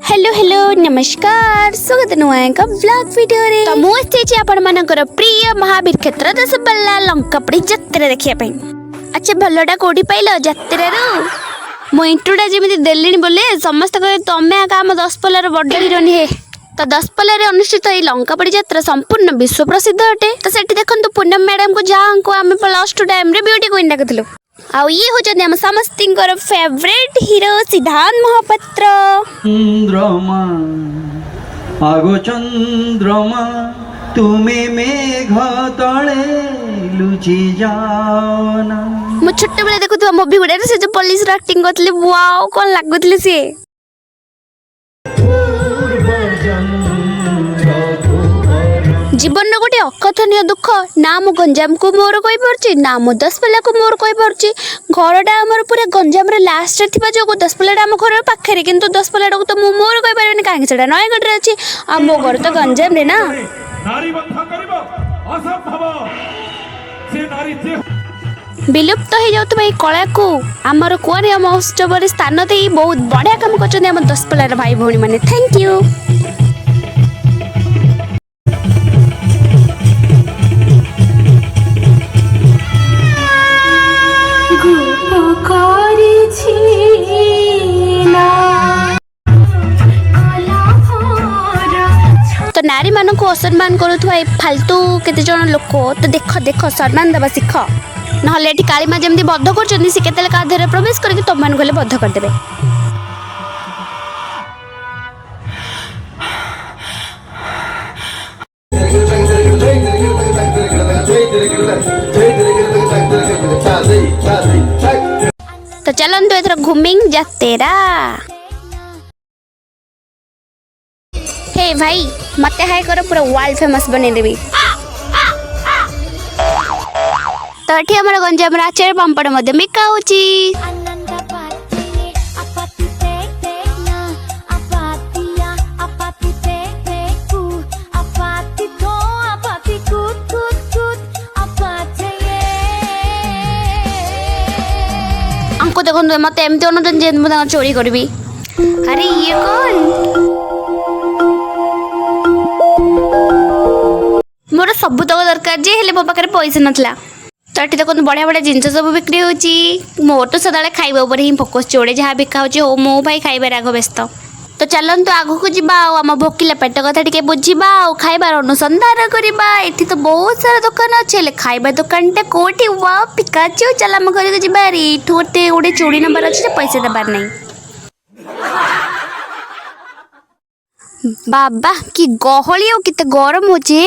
Hello hello नमस्कार स्वागत नुआ एक ब्लॉग वीडियो रे तो मुझे आपण मानकर प्रिय महावीर क्षेत्र दशपल्ला लंकापड़ी यात्रा देखिया पे अच्छा भलटा कोठी पाइलो यात्रा रो मो इंट्रोडा जेमिति देलिनी बोले समस्त कहे तमे आका हम दशपल्लार बड़ हिरोइन हे तो दशपल्ला रे अनुष्ठित ए लंकापड़ी यात्रा संपूर्ण विश्व प्रसिद्ध अटे तो सेठी देखंतु पूनम मैडम को जहां को आमे प्लस 2 टाइम रे ब्यूटी क्वीन डाकथिलु आउ ये होचन हम समस्तिंकर फेवरेट हीरो सिद्धांत महापात्र चंद्रमा आगो चंद्रमा तुम्हें मेघ तले लुचि जाना मु छोटे बेले देखुथि मूवी गुडा से जो पुलिस रो एक्टिंग करथले वाओ कोन लागुथले से जीवन गोटे अकथनीय दुख ना मु गंजाम को मोर कहि परछि ना मु दशपल्ला को मोर कहि परछि घरटा हमर पूरा गंजाम रे लास्ट रे थिबा जो दशपल्ला हम घर पाखरे किंतु दशपल्ला को तो मु मोर कहि परबेनी काहे सेटा नयगढ़ रे अछि आ मो घर तो गंजाम रे ना नारी बंधा करिबो असंभव से नारी जे विलुप्त हो जाउतबा ए कला को हमर कुआरिया महोत्सव रे स्थान देई बहुत बढ़िया काम करछन हम दशपल्ला रे भाई भौणी माने थैंक यू तो नारी मान को असम्मान करुवा फालतू केते जन लोक तो देख देख सम्मान देवा शिख ना काली माँ जमी बद्ध कर प्रवेश करके तुम मान गले बद्ध करदे तो चलते एथर घूमिंग जातेरा हे भाई मते हाय कर पूरा वर्ल्ड फेमस बने देबी तो एठी हमर गंजाम आचार पापड़ मध्य बिका होची अंको देखो मत एमती अनुदान जे मुझे चोरी करबी अरे ये कौन मोर सबुतक दरकार जे हेले मो पाखे पैसा नाला तो ये देखो बढ़िया बढ़िया जिन सब बिक्री होची मोर तो सदा खाइबा ऊपर ही फोकस जोड़े जहाँ बिका होची हो मो भाई खाइबार आग व्यस्त तो चलतु आगु को जीवा आम भोकिला पेट कथा टिके बुझा खाइबार अनुसंधान करवा एठी तो बहुत सारा दुकान अच्छे खाइबा दुकान टा कोठी वाओ पिकाचू चल आम घर को जीवा एठू गोटे गोटे चूड़ी नंबर अच्छे पैसा देबार नहीं बाबा कि गहली और किते गरम होचे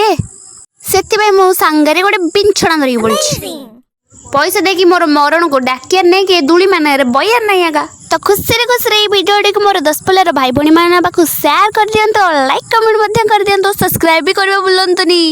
सेति मो सांगरे गोटे बिंछणा धरिक पड़ी पैसा देकी मोर मरण को डाकियार नहीं कि दूली मान बयार नहीं आगा तो खुशी भिडियो को मोर दशपल्लार भाई भौणी मान शेयर कर दियंतो लाइक कमेंट कर दियंतो सब्सक्राइब भी करबा भूलंतुनी।